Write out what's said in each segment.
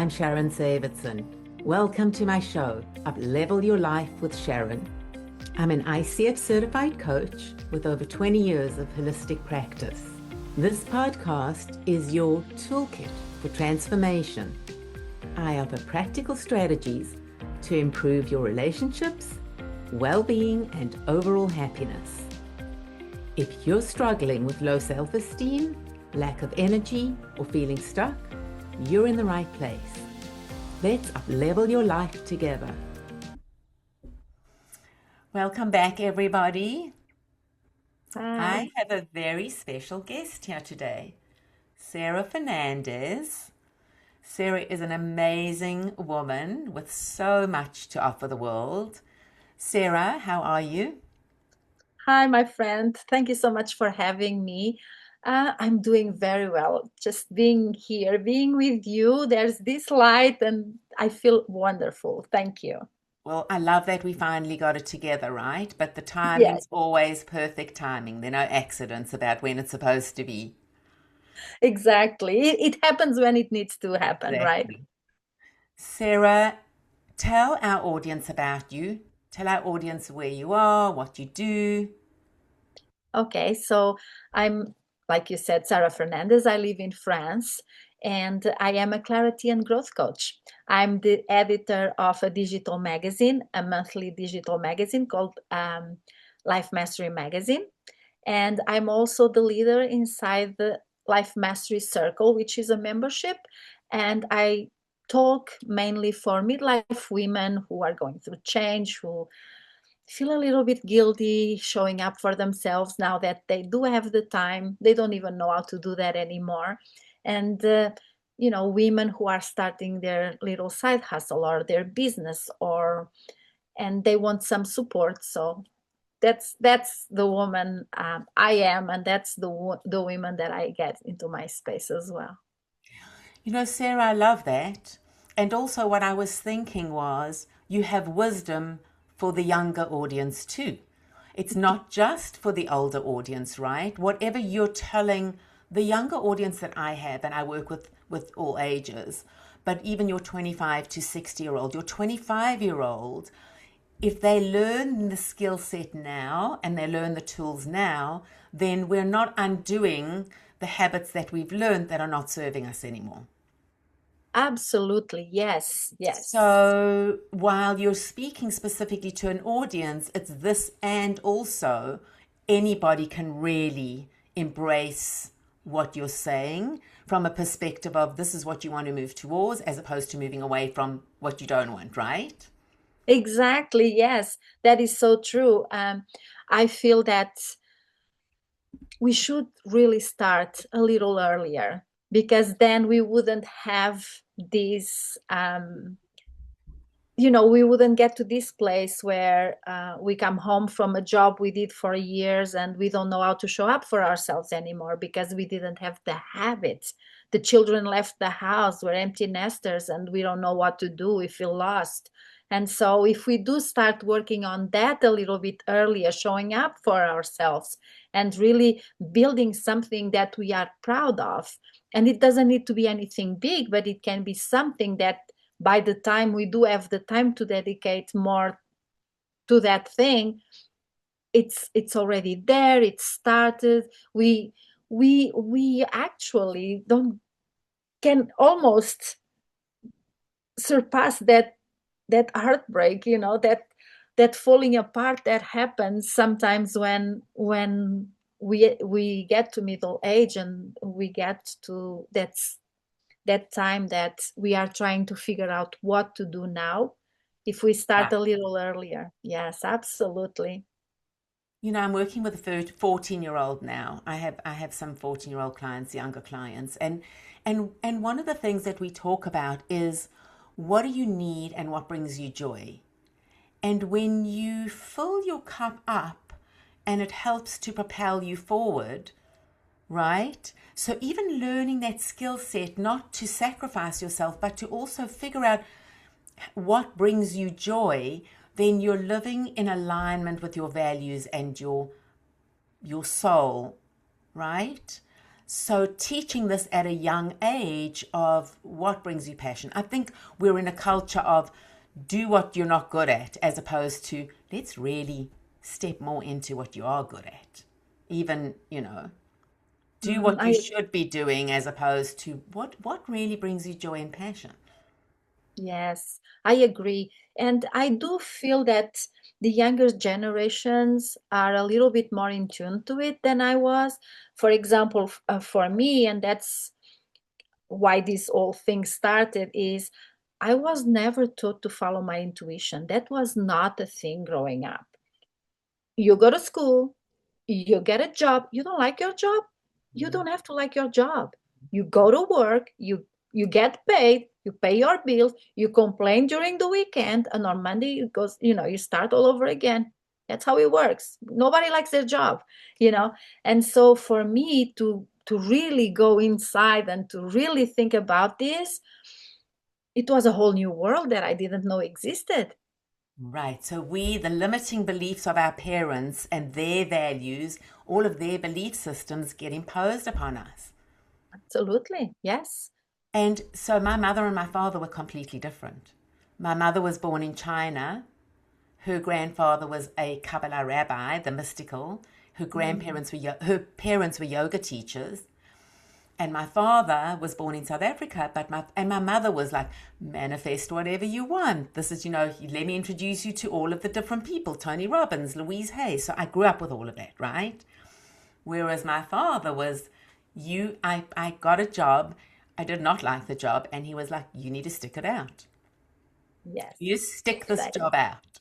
I'm Sharon. Welcome to my show, Up-Level Your Life with Sharon. I'm an ICF certified coach with over 20 years of holistic practice. This podcast is your toolkit for transformation. I offer practical strategies to improve your relationships, well-being, and overall happiness. If you're struggling with low self-esteem, lack of energy, or feeling stuck, you're in the right place. Let's up-level your life together. Welcome back, everybody. Hi. I have a very special guest here today, Sara Fernandes. Sara is an amazing woman with so much to offer the world. Sara, how are you? Hi, my friend. Thank you so much for having me. I'm doing very well. Just being here, being with you, there's this light, and I feel wonderful. Thank you. Well, I love that we finally got it together, right? But the Yes, timing's always perfect timing. There are no accidents about when it's supposed to be. exactly. It happens when it needs to happen, right? Exactly. Sara, tell our audience about you. Tell our audience where you are, what you do. Okay, so I'm, like you said, Sara Fernandes. I live in France and I am a clarity and growth coach. I'm the editor of a digital magazine, a monthly digital magazine called Life Mastery Magazine. And I'm also the leader inside the Life Mastery Circle, which is a membership. And I talk mainly for midlife women who are going through change, who feel a little bit guilty showing up for themselves now that they do have the time. They don't even know how to do that anymore. And, women who are starting their little side hustle or their business and they want some support. So that's the woman I am, and that's the women that I get into my space as well. You know, Sara, I love that. And also, what I was thinking was you have wisdom for the younger audience too. It's not just for the older audience, right? Whatever you're telling the younger audience that I have, and I work with all ages, but even your 25 to 60-year-old, your 25-year-old, if they learn the skill set now and they learn the tools now, then we're not undoing the habits that we've learned that are not serving us anymore. Absolutely, yes, yes. So while you're speaking specifically to an audience, it's this, and also anybody can really embrace what you're saying from a perspective of this is what you want to move towards as opposed to moving away from what you don't want, right? Exactly, yes. That is so true. I feel that we should really start a little earlier because then we wouldn't have these we wouldn't get to this place where we come home from a job we did for years and we don't know how to show up for ourselves anymore because we didn't have the habits. The children left the house, we're empty nesters, and we don't know what to do. We feel lost. And so, if we do start working on that a little bit earlier, showing up for ourselves and really building something that we are proud of, and it doesn't need to be anything big, but it can be something that by the time we do have the time to dedicate more to that thing, it's already there, it's started. We actually don't can almost surpass that heartbreak, that falling apart that happens sometimes when we get to middle age and we get to that time that we are trying to figure out what to do now. If we start Yeah. a little earlier, yes, absolutely. You know, I'm working with a 14-year-old now. I have some 14-year-old clients, younger clients, and one of the things that we talk about is what do you need and what brings you joy? And when you fill your cup up and it helps to propel you forward, right? So even learning that skill set, not to sacrifice yourself, but to also figure out what brings you joy, then you're living in alignment with your values and your soul, right? So teaching this at a young age of what brings you passion. I think we're in a culture of do what you're not good at, as opposed to let's really step more into what you are good at. Even, do Mhm. what you should be doing, as opposed to what really brings you joy and passion. Yes, I agree. And I do feel that the younger generations are a little bit more in tune to it than I was. For example, for me, and that's why this whole thing started, is I was never taught to follow my intuition. That was not a thing growing up. You go to school, you get a job, you don't like your job, you don't have to like your job. You go to work, you get paid, you pay your bills, you complain during the weekend, and on Monday it goes, you start all over again. That's how it works. Nobody likes their job, you know. And so for me to really go inside and to really think about this, it was a whole new world that I didn't know existed. Right. So the limiting beliefs of our parents and their values, all of their belief systems get imposed upon us. Absolutely. Yes. And so my mother and my father were completely different. My mother was born in China. Her grandfather was a Kabbalah rabbi, the mystical. Her parents were yoga teachers. And my father was born in South Africa, but my mother was like, manifest whatever you want. This is, let me introduce you to all of the different people, Tony Robbins, Louise Hay. So I grew up with all of that, right? Whereas my father was, I got a job. I did not like the job. And he was like, you need to stick it out. Yes. You stick this Exactly. job out,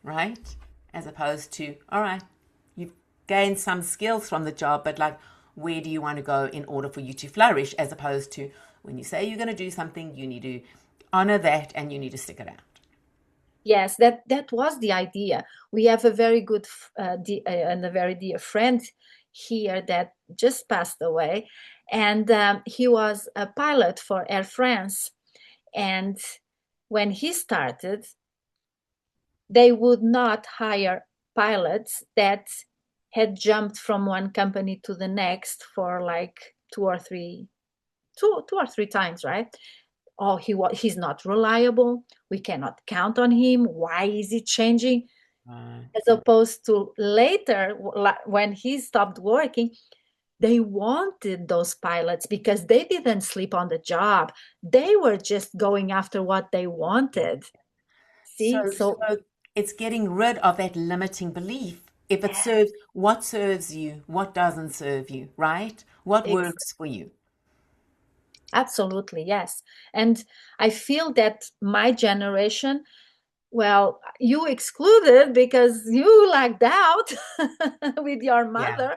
right? As opposed to, all right, you've gained some skills from the job, but like, where do you want to go in order for you to flourish? As opposed to when you say you're going to do something, you need to honor that and you need to stick it out. Yes, that was the idea. We have a very good and a very dear friend here that just passed away, and he was a pilot for Air France. And when he started, they would not hire pilots that had jumped from one company to the next for like two or three times, right? Oh, he's not reliable, we cannot count on him, why is he changing? Right. As opposed to later, when he stopped working, they wanted those pilots because they didn't sleep on the job, they were just going after what they wanted. See, so So it's getting rid of that limiting belief. If it yeah, serves, what serves you, what doesn't serve you, right? What works for you? absolutely, yes. And I feel that my generation, well, you excluded because you lacked out with your Yeah, mother.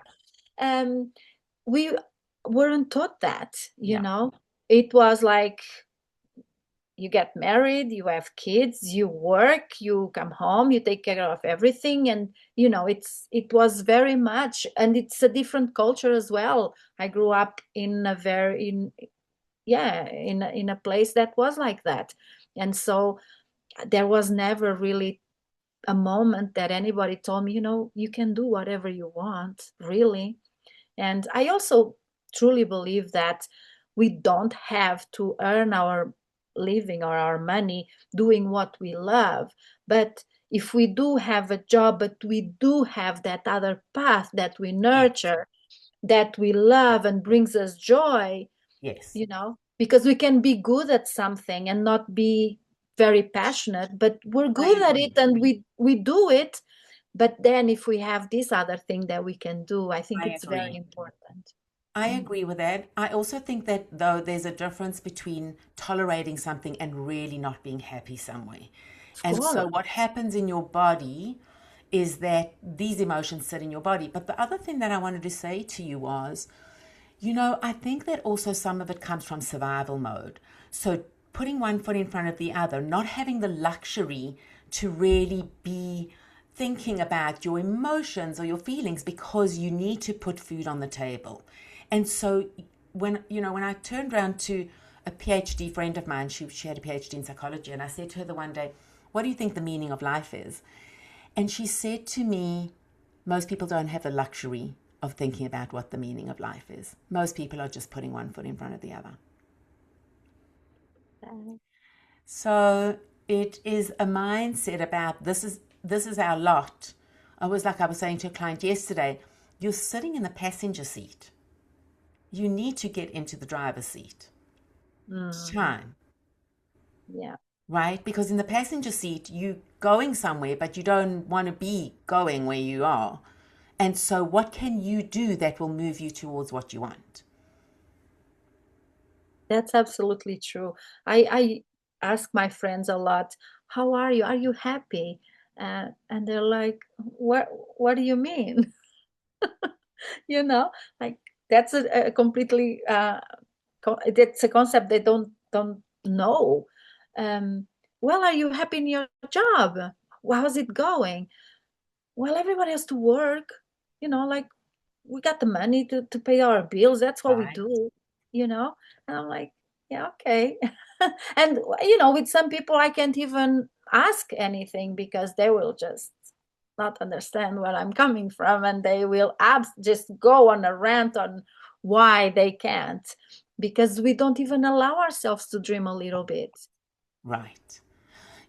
um we weren't taught that, yeah. it was like you get married, you have kids, you work, you come home, you take care of everything, and it was very much, and it's a different culture as well. I grew up in a very in yeah in a place that was like that. And so there was never really a moment that anybody told me, you can do whatever you want, really. And I also truly believe that we don't have to earn our living or our money doing what we love. But if we do have a job, but we do have that other path that we Yes, nurture, that we love and brings us joy, yes. because we can be good at something and not be very passionate, but we're I good at it agree. and we do it. But then if we have this other thing that we can do, I think I it's very agree. important. I Mm. agree with that. I also think that though there's a difference between tolerating something and really not being happy somewhere. Of And so course. what happens in your body is that these emotions sit in your body. But the other thing that I wanted to say to you was, I think that also some of it comes from survival mode. So putting one foot in front of the other, not having the luxury to really be thinking about your emotions or your feelings because you need to put food on the table. And so when I turned around to a PhD friend of mine, she had a PhD in psychology, and I said to her the one day, what do you think the meaning of life is? And she said to me, most people don't have the luxury of thinking about what the meaning of life is. Most people are just putting one foot in front of the other. So it is a mindset about this is our lot. I was saying to a client yesterday, you're sitting in the passenger seat. You need to get into the driver's seat. It's time. Yeah. Right? Because in the passenger seat, you're going somewhere, but you don't want to be going where you are. And so what can you do that will move you towards what you want? That's absolutely true. I ask my friends a lot, how are you? Are you happy? And they're like, what do you mean? You know, like that's a completely that's a concept they don't know. Um, well, are you happy in your job? How's it going? Well, everybody has to work, like we got the money to pay our bills. That's what we Right. do, you know? And I'm like, yeah, okay. And, with some people, I can't even ask anything because they will just not understand where I'm coming from. And they will just go on a rant on why they can't because we don't even allow ourselves to dream a little bit. Right.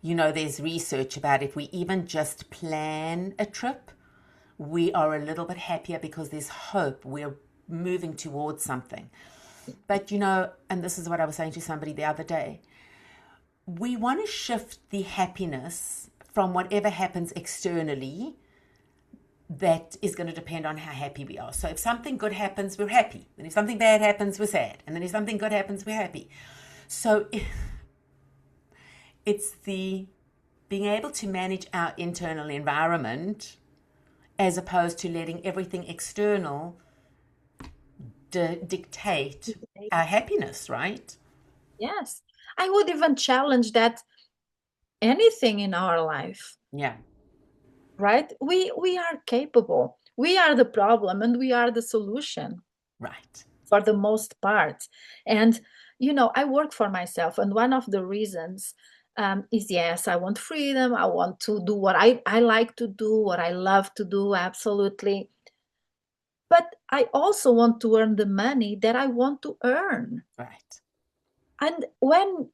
There's research about if we even just plan a trip, we are a little bit happier because there's hope. We're moving towards something. But, and this is what I was saying to somebody the other day, we want to shift the happiness from whatever happens externally that is going to depend on how happy we are. So if something good happens, we're happy. And if something bad happens, we're sad. And then if something good happens, we're happy. So it's the being able to manage our internal environment as opposed to letting everything external dictate our happiness, right? Yes. I would even challenge that anything in our life, Yeah. right? We are capable. We are the problem and we are the solution Right. for the most part. And I work for myself, and one of the reasons is, yes, I want freedom. I want to do what I like to do, what I love to do, absolutely. But I also want to earn the money that I want to earn. Right. And when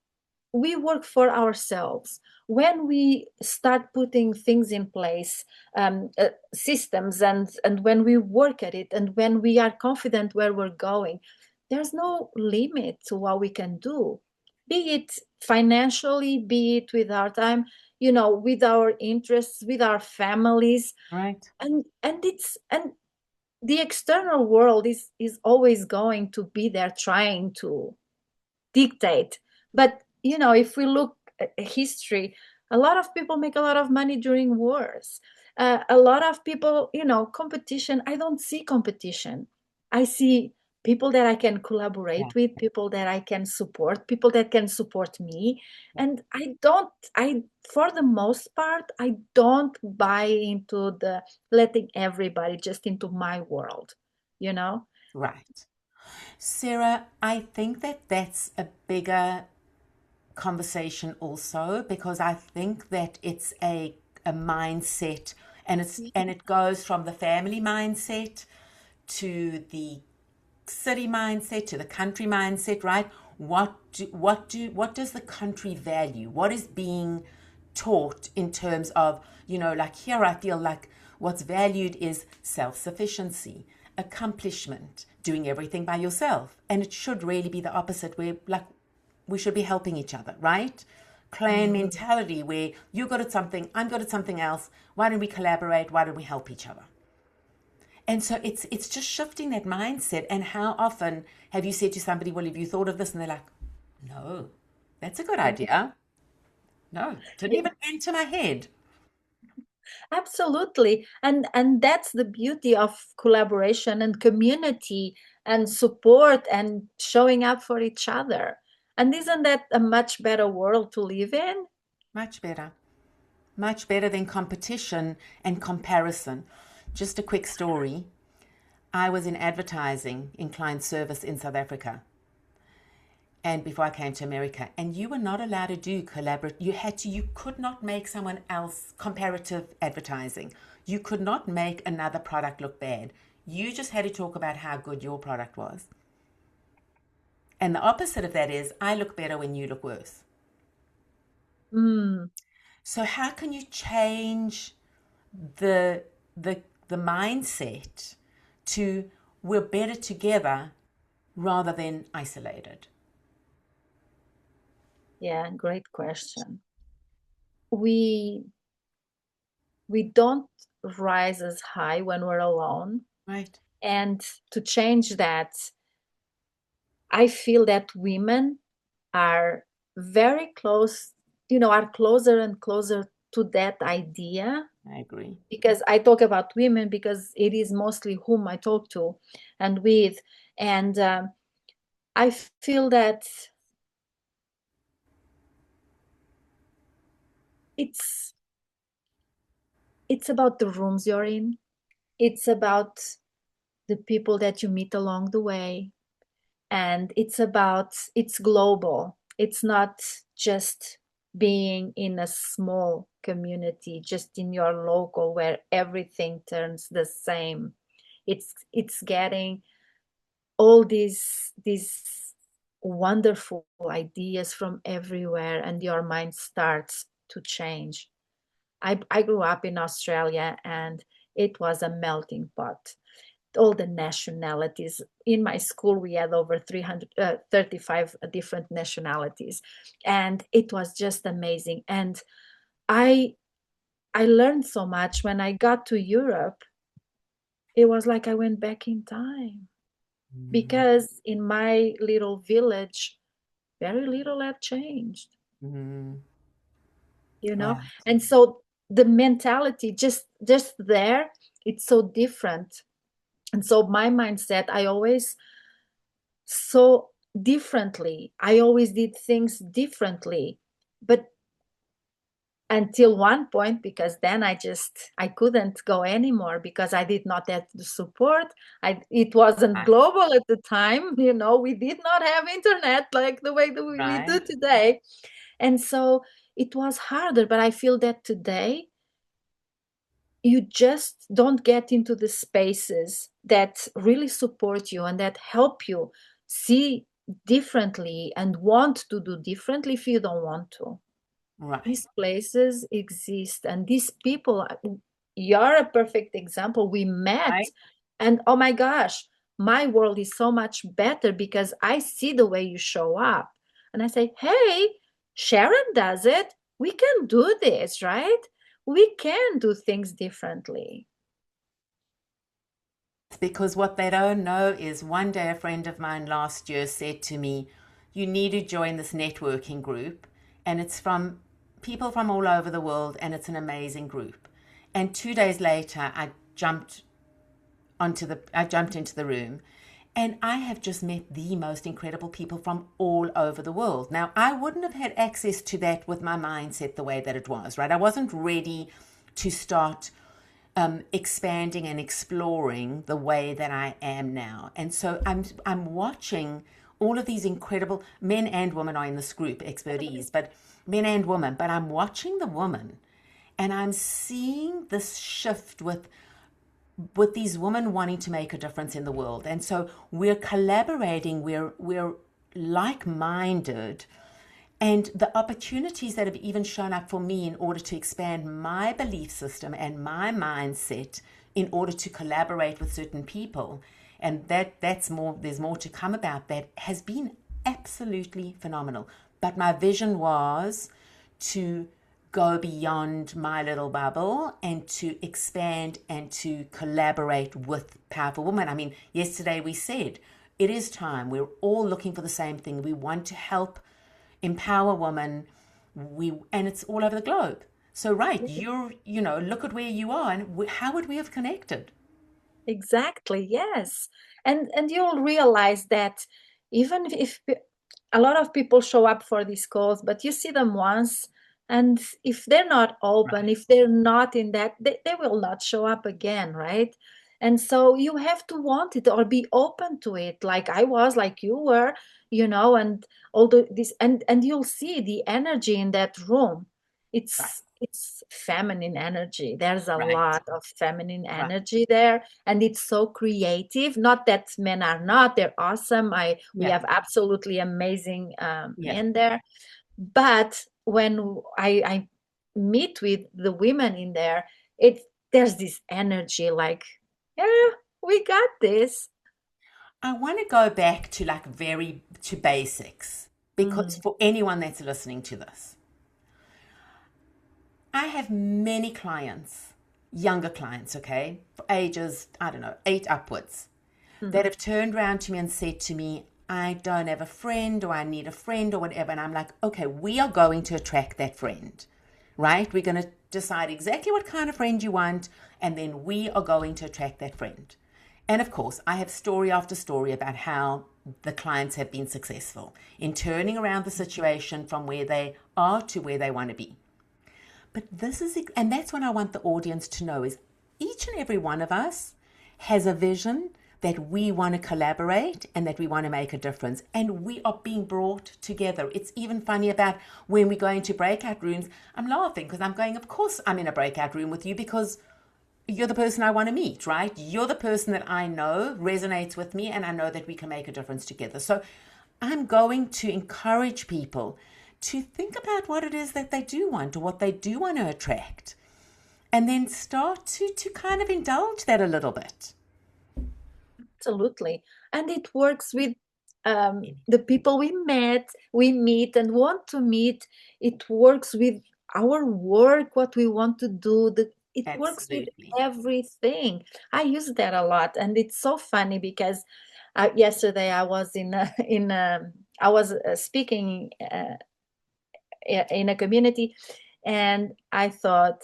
we work for ourselves, when we start putting things in place, systems, and when we work at it, and when we are confident where we're going, there's no limit to what we can do, be it financially, be it with our time, with our interests, with our families. Right. And the external world is always going to be there trying to dictate. But if we look at history, a lot of people make a lot of money during wars. A lot of people, competition. I don't see competition. I see people that I can Yeah. collaborate with, people that I can support, people that can support me. And I for the most part, I don't buy into the letting everybody just into my world, you know? Right. Sarah, I think that that's a bigger conversation also because I think that it's a mindset and it goes from the family mindset to the city mindset to the country mindset, right? What does the country value? What is being taught in terms of, like here I feel like what's valued is self-sufficiency, accomplishment, doing everything by yourself. And it should really be the opposite where like we should be helping each other, right? Clan mentality where you're good at something, I'm good at something else. Why don't we collaborate? Why don't we help each other? And so it's just shifting that mindset. And how often have you said to somebody, well, have you thought of this? And they're like, no, that's a good idea. No, didn't even enter my head. Absolutely. And that's the beauty of collaboration and community and support and showing up for each other. And isn't that a much better world to live in? Much better. Much better than competition and comparison. Just a quick story. I was in advertising in client service in South Africa. and before I came to America, and you were not allowed to do collaborate. You could not make someone else comparative advertising. You could not make another product look bad. You just had to talk about how good your product was. And the opposite of that is I look better when you look worse. Mm, So how can you change the the mindset to we're better together rather than isolated? yeah, great question. We we don't rise as high when we're alone. Right. And to change that, I feel that women are very close, are closer and closer to that idea. I agree. Because I talk about women because it is mostly whom I talk to and with. And I feel that it's it's about the rooms you're in. It's about the people that you meet along the way. And it's global. It's not just being in a small community, just in your local where everything turns the same. It's getting all these wonderful ideas from everywhere, and your mind starts to change. I grew up in Australia, and it was a melting pot. All the nationalities. In my school, we had over 335 different nationalities, and it was just amazing. And I I learned so much. When I got to Europe, it was like I went back in time, because in my little village, very little had changed, Mm-hmm. you know? Right. And so the mentality just there, it's so different. And so my mindset, I always so differently. I always did things differently. But until one point, because then I couldn't go anymore, because I did not have the support. It wasn't Right. global at the time. We did not have internet like the way that we do Right. today. And so it was harder. But I feel that today you just don't get into the spaces that really support you and that help you see differently and want to do differently if you don't want to. Right. These places exist, and these people, you're a perfect example. We met, Right. and oh my gosh, my world is so much better because I see the way you show up. And I say, hey, Sharon does it. We can do this, right? We can do things differently. Because what they don't know is one day a friend of mine last year said to me, you need to join this networking group. And it's from people from all over the world, and it's an amazing group. And 2 days later, I jumped into the room, and I have just met the most incredible people from all over the world. Now, I wouldn't have had access to that with my mindset the way that it was, right? I wasn't ready to start expanding and exploring the way that I am now. And so I'm watching all of these incredible men and women are in this group, expertise, but men and women. But I'm watching the woman, and I'm seeing this shift with these women wanting to make a difference in the world. And so we're collaborating, we're like-minded, and the opportunities that have even shown up for me in order to expand my belief system and my mindset in order to collaborate with certain people. And that's more, there's more to come about that, has been absolutely phenomenal. But my vision was to go beyond my little bubble and to expand and to collaborate with powerful women. I mean, yesterday we said it is time. We're all looking for the same thing. We want to help empower women. And it's all over the globe. So right, look at where you are, and how would we have connected? Exactly, yes. And you'll realize that even if a lot of people show up for these calls, but you see them once, and if they're not open, Right. if they're not in that, they will not show up again, right? And so you have to want it or be open to it, like I was, like you were, and all this, and you'll see the energy in that room. Right. It's feminine energy. There's a Right. lot of feminine Right. energy there, and it's so creative. Not that men are not, they're awesome. We Yeah. have absolutely amazing Yeah. men there. But when I meet with the women in there, it there's this energy like, yeah, we got this. I want to go back to like very to basics because Mm, for anyone that's listening to this, I have many clients, younger clients, okay, for ages, I don't know, 8 upwards, that mm, have turned around to me and said to me, I don't have a friend or I need a friend or whatever. And I'm like, okay, we are going to attract that friend, right? We're going to decide exactly what kind of friend you want, and then we are going to attract that friend. And of course, I have story after story about how the clients have been successful in turning around the situation from where they are to where they want to be. But this is, and that's what I want the audience to know is each and every one of us has a vision that we want to collaborate and that we want to make a difference. And we are being brought together. It's even funny about when we go into breakout rooms. I'm laughing because I'm going, of course, I'm in a breakout room with you because you're the person I want to meet, right? You're the person that I know resonates with me and I know that we can make a difference together. So I'm going to encourage people to think about what it is that they do want or what they do want to attract and then start to kind of indulge that a little bit. absolutely. And it works with the people we meet and want to meet. It works with our work, what we want to do. It works with Absolutely. everything. I use that a lot, and it's so funny because yesterday I was I was speaking in a community, and I thought,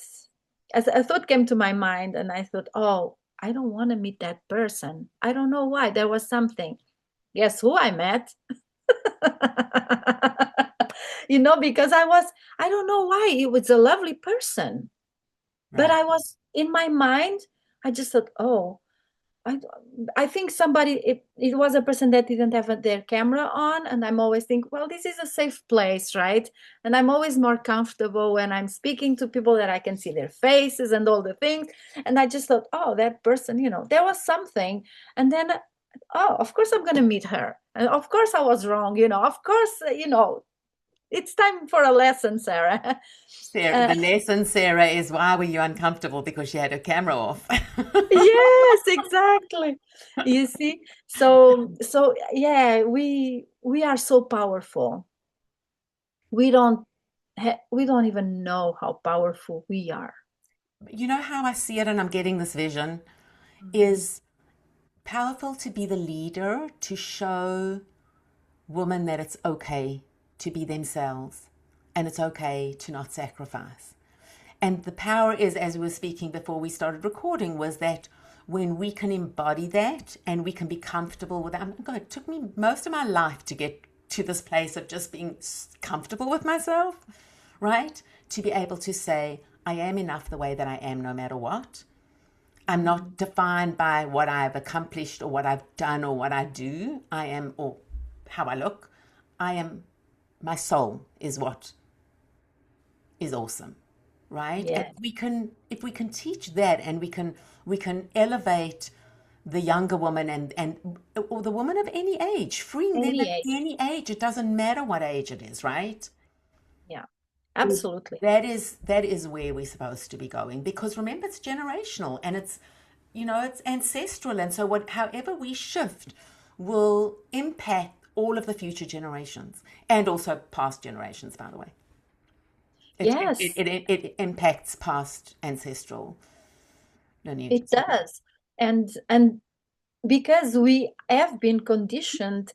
as a thought came to my mind, and I thought, oh, I don't want to meet that person. I don't know why. There was something. Guess who I met? Because I don't know why. It was a lovely person, but Right. I was in my mind. I just thought, oh, I I think it was a person that didn't have their camera on, and I'm always think, well, this is a safe place, right? And I'm always more comfortable when I'm speaking to people that I can see their faces and all the things. And I just thought, oh, that person, there was something. And then, oh, of course I'm gonna meet her, and of course I was wrong, of course, it's time for a lesson, Sarah. Sarah, uh, the lesson, Sarah, is why were you uncomfortable? Because she had her camera off. Yes, exactly. You see? So yeah, we are so powerful. We don't even know how powerful we are. You know how I see it, and I'm getting this vision Mhm. is powerful to be the leader, to show women that it's okay to be themselves and it's okay to not sacrifice. And the power is, as we were speaking before we started recording, was that when we can embody that and we can be comfortable with that. God, it took me most of my life to get to this place of just being comfortable with myself, right? To be able to say, I am enough the way that I am no matter what. I'm Mhm. not defined by what I've accomplished or what I've done or what I do. I am, or how I look. I am, my soul is what is awesome, right? And Yeah, if we can teach that and we can elevate the younger woman and or the woman of any age, freeing them any at age. any age. It doesn't matter what age it is, right? Yeah, Is absolutely. that is where we're supposed to be going because remember it's generational and it's ancestral and so however we shift will impact all of the future generations and also past generations by the way Yes, it impacts past ancestral it lineages. does. And because we have been conditioned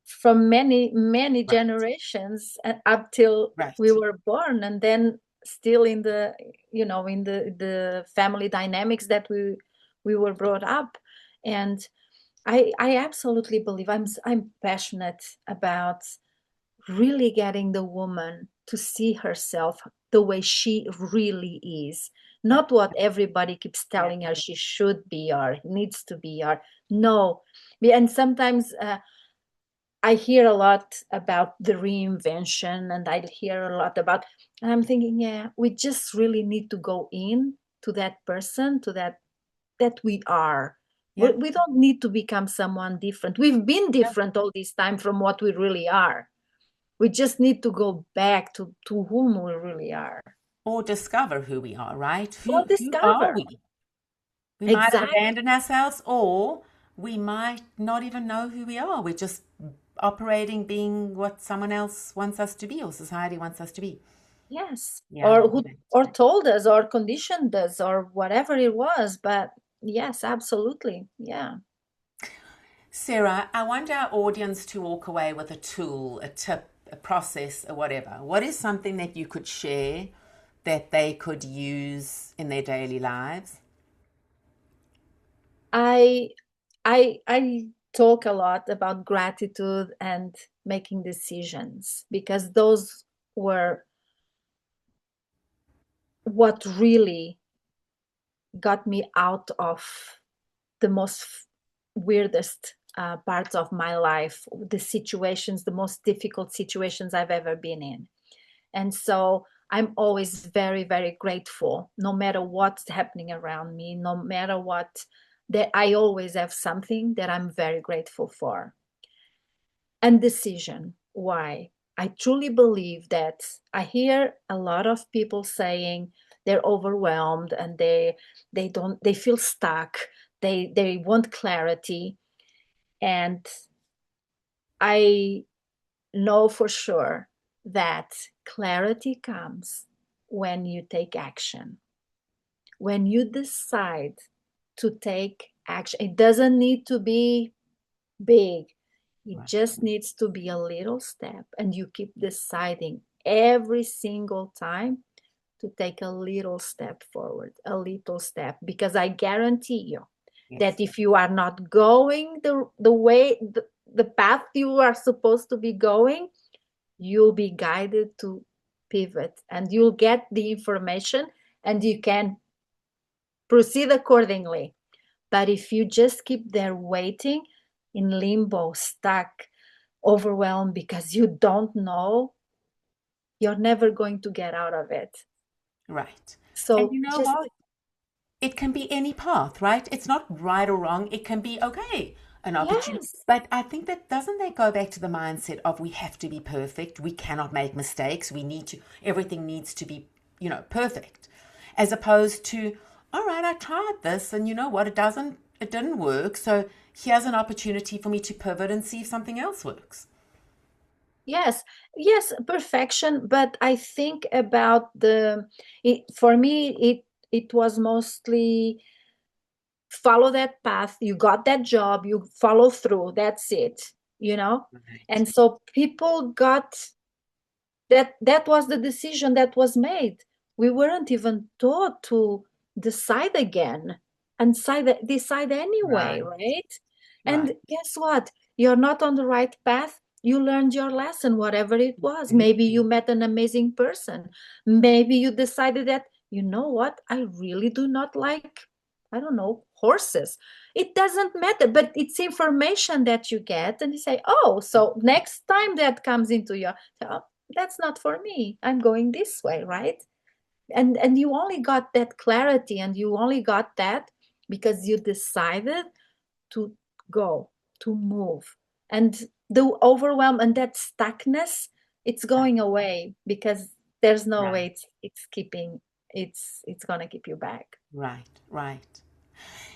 from many many Right. generations up till we Right. were born, and then still in the in the family dynamics that we were brought up. And I absolutely believe I'm passionate about really getting the woman to see herself the way she really is, not what everybody keeps Yeah. telling her she should be or needs to be, or no. And sometimes I hear a lot about the reinvention, and I hear a lot about, and I'm thinking, yeah, we just really need to go in to that person, to that we are. Yeah. We don't need to become someone different. We've been different all this time from what we really are. We just need to go back to whom we really are. Or discover who we are, right? Or Who are discover. we? We might have Exactly. abandoned ourselves, or we might not even know who we are. We're just operating, being what someone else wants us to be, or society wants us to be. Yes. Yeah, I Or love who, that. or told us or conditioned us or whatever it was. But yes, absolutely. Yeah. Sarah, I want our audience to walk away with a tool, a tip, a process, or whatever. What is something that you could share that they could use in their daily lives? I I talk a lot about gratitude and making decisions because those were what really got me out of the most weirdest parts of my life, the situations, the most difficult situations I've ever been in. And so I'm always very, very grateful, no matter what's happening around me, no matter what, that I always have something that I'm very grateful for. And decision. Why? I truly believe that I hear a lot of people saying they're overwhelmed and they feel stuck. They want clarity. And I know for sure that clarity comes when you take action. When you decide to take action, it doesn't need to be big. It Right, just needs to be a little step, and you keep deciding every single time to take a little step forward, a little step, because I guarantee you yes, that if you are not going the way, the path you are supposed to be going, you'll be guided to pivot and you'll get the information and you can proceed accordingly. But if you just keep there waiting in limbo, stuck, overwhelmed because you don't know, you're never going to get out of it. right. And So you know just, what? It can be any path, right? It's not right or wrong. It can be okay, an opportunity. yes, But I think that doesn't that go back to the mindset of we have to be perfect. We cannot make mistakes. We need to, everything needs to be, perfect. As opposed to, all right, I tried this and you know what? It didn't work. So here's an opportunity for me to pivot and see if something else works. yes, yes, perfection. But I think about for me, it was mostly follow that path. You got that job, you follow through. That's it, you know? Right. And so people got that was the decision that was made. We weren't even taught to decide again and decide anyway, Right. right? And Right. guess what? You're not on the right path. You learned your lesson, whatever it was. Mhm. Maybe you met an amazing person. Maybe you decided that, you know what? I really do not like, I don't know, horses. It doesn't matter, but it's information that you get, and you say, oh, so next time that comes into your, oh, that's not for me, I'm going this way, right? And you only got that clarity and you only got that because you decided to go, to move. And the overwhelm and that stuckness, it's Right. going away because there's no way Right. it's keeping, it's gonna keep you back. Right. Right.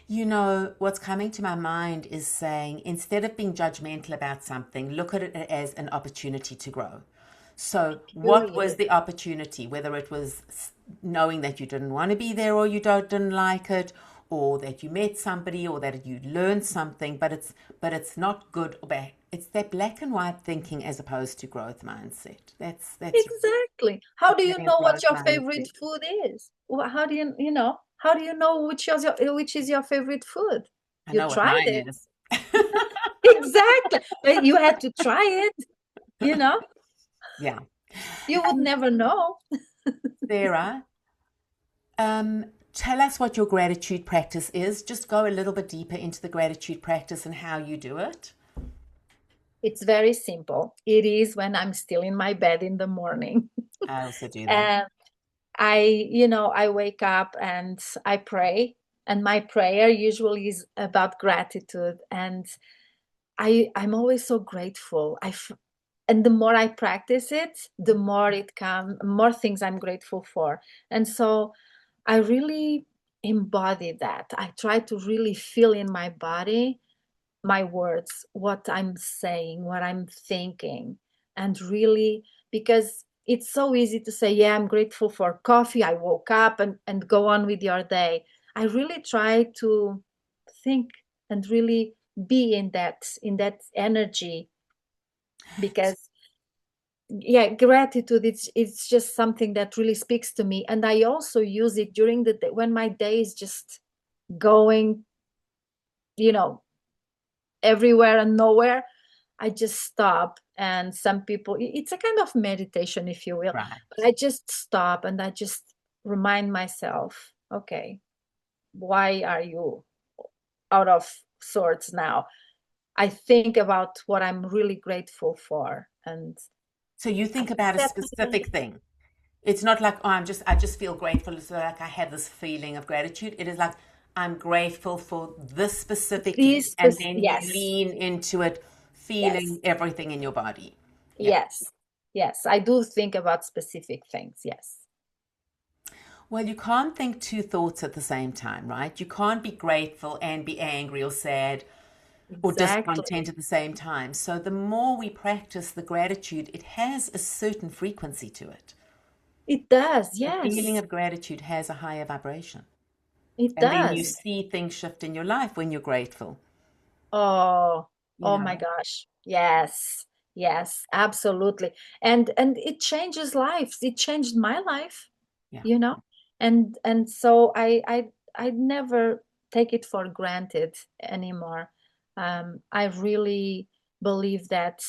You know, what's coming to my mind is saying instead of being judgmental about something, look at it as an opportunity to grow. So, what was Period. the opportunity? Whether it was knowing that you didn't want to be there or you didn't like it, or that you met somebody or that you learned something, but it's not good or bad. It's that black and white thinking as opposed to growth mindset. That's Exactly. How do you having a know what growth your mindset. favorite food is? How do you, how do you know which is your favorite food? I You know what tried mine it. is. Exactly. But you had to try it, you know? Yeah. You would And never know. Sarah, Tell us what your gratitude practice is. Just go a little bit deeper into the gratitude practice and how you do it. It's very simple. It is when I'm still in my bed in the morning. I also do that. And I wake up and I pray. And my prayer usually is about gratitude. And I'm always so grateful. And the more I practice it, the more it comes, more things I'm grateful for. And so I really embody that. I try to really feel in my body my words, what I'm saying, what I'm thinking, and really, because it's so easy to say, yeah, I'm grateful for coffee. I woke up and go on with your day. I really try to think and really be in that energy because yeah, gratitude it's just something that really speaks to me. And I also use it during the day when my day is just going, you know, everywhere and nowhere. I just stop. And some people, it's a kind of meditation, if you will. Right. But I just stop and I just remind myself, okay, why are you out of sorts now? I think about what I'm really grateful for. And So you I think think about a that specific thing. It's not like, oh, I just feel grateful. So like I have this feeling of gratitude. It is like, I'm grateful for this specific thing. this, And then you yes, lean into it, feeling yes, everything in your body. Yeah. yes, yes. I do think about specific things. Yes, Well, you can't think two thoughts at the same time, right? You can't be grateful and be angry or sad or exactly. discontent at the same time. So the more we practice the gratitude, it has a certain frequency to it. It does. The feeling Yes, of gratitude has a higher vibration. it And then you does. see things shift in your life when you're grateful, Oh, you oh my know? gosh. Yes. Yes, absolutely. And it changes lives. It changed my life, Yeah. you know? And so I never take it for granted anymore. I really believe that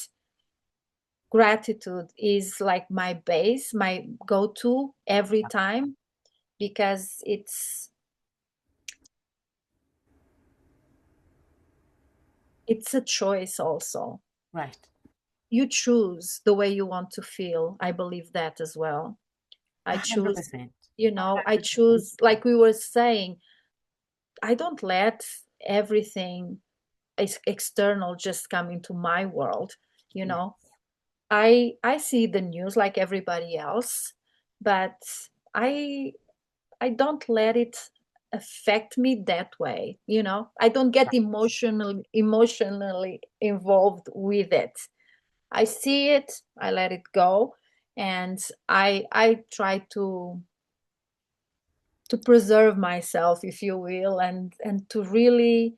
gratitude is like my base, my go-to every time because it's a choice also. Right. You choose the way you want to feel. I believe that as well. I choose, 100%. I 100%. choose, like we were saying, I don't let everything external just come into my world, you Yeah. know. I see the news like everybody else, but I I don't let it affect me that way, you know. I don't get emotionally involved with it. I see it, I let it go, and I try to preserve myself, if you will, and to really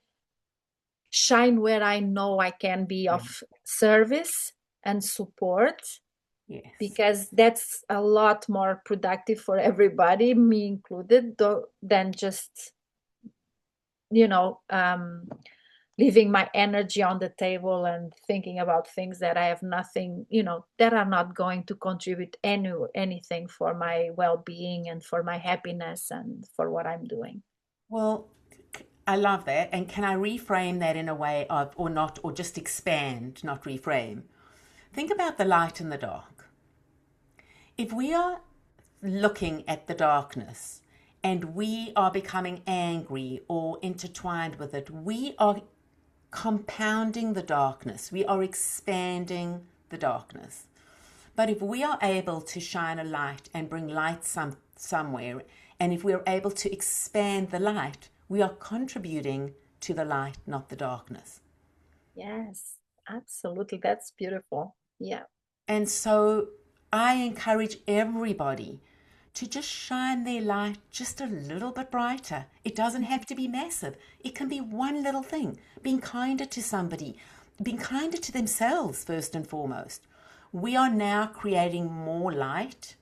shine where I know I can be Yeah. of service and support Yes. because that's a lot more productive for everybody, me included, than just you know um leaving my energy on the table and thinking about things that I have nothing, that are not going to contribute anything for my well-being and for my happiness and for what I'm doing. Well, I love that. And can I reframe that in a way of, or not, or just expand, not reframe? Think about the light and the dark. If we are looking at the darkness and we are becoming angry or intertwined with it, we are compounding the darkness. We are expanding the darkness. But if we are able to shine a light and bring light somewhere, and if we are able to expand the light, we are contributing to the light, not the darkness. Yes, absolutely. That's beautiful. Yeah. And so I encourage everybody to just shine their light just a little bit brighter. It doesn't have to be massive. It can be one little thing, being kinder to somebody, being kinder to themselves, first and foremost. We are now creating more light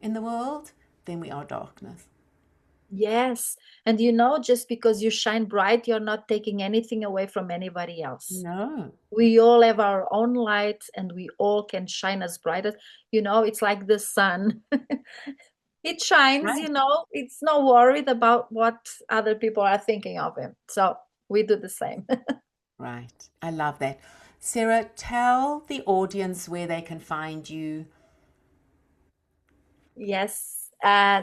in the world than we are darkness. Yes. And just because you shine bright, you're not taking anything away from anybody else. No. We all have our own light and we all can shine as bright as, it's like the sun. it shines, Right. it's not worried about what other people are thinking of him. So we do the same. Right. I love that. Sarah, tell the audience where they can find you. Yes. Uh,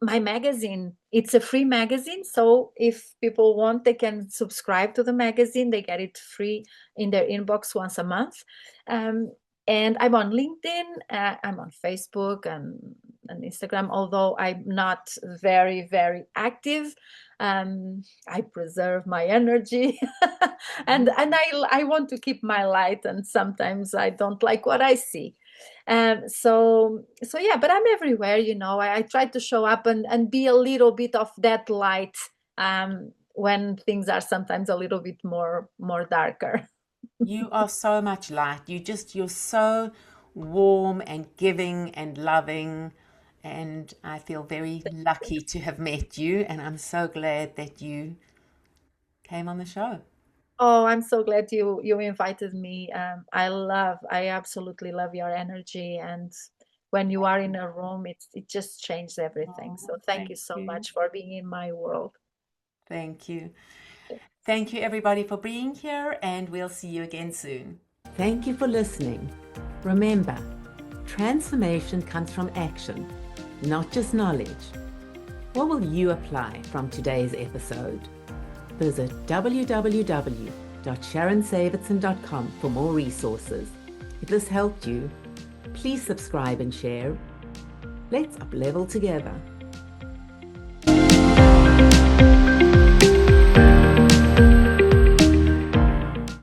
my magazine, it's a free magazine, so if people want, they can subscribe to the magazine. They get it free in their inbox once a month. um, and I'm on LinkedIn, I'm on Facebook and Instagram, although I'm not very, very active. I preserve my energy and I want to keep my light, and sometimes I don't like what I see. So yeah, but I'm everywhere, I try to show up and be a little bit of that light, when things are sometimes a little bit more darker. You are so much light. You're so warm and giving and loving. And I feel very lucky to have met you. And I'm so glad that you came on the show. Oh, I'm so glad you invited me. I absolutely love your energy, and when you are in a room, it just changes everything. So Oh, thank thank you so you. much for being in my world. Thank you. Thank you, everybody, for being here, and we'll see you again soon. Thank you for listening. Remember, transformation comes from action, not just knowledge. What will you apply from today's episode? Visit www.sharonsavitson.com for more resources. If this helped you, please subscribe and share. Let's up level together.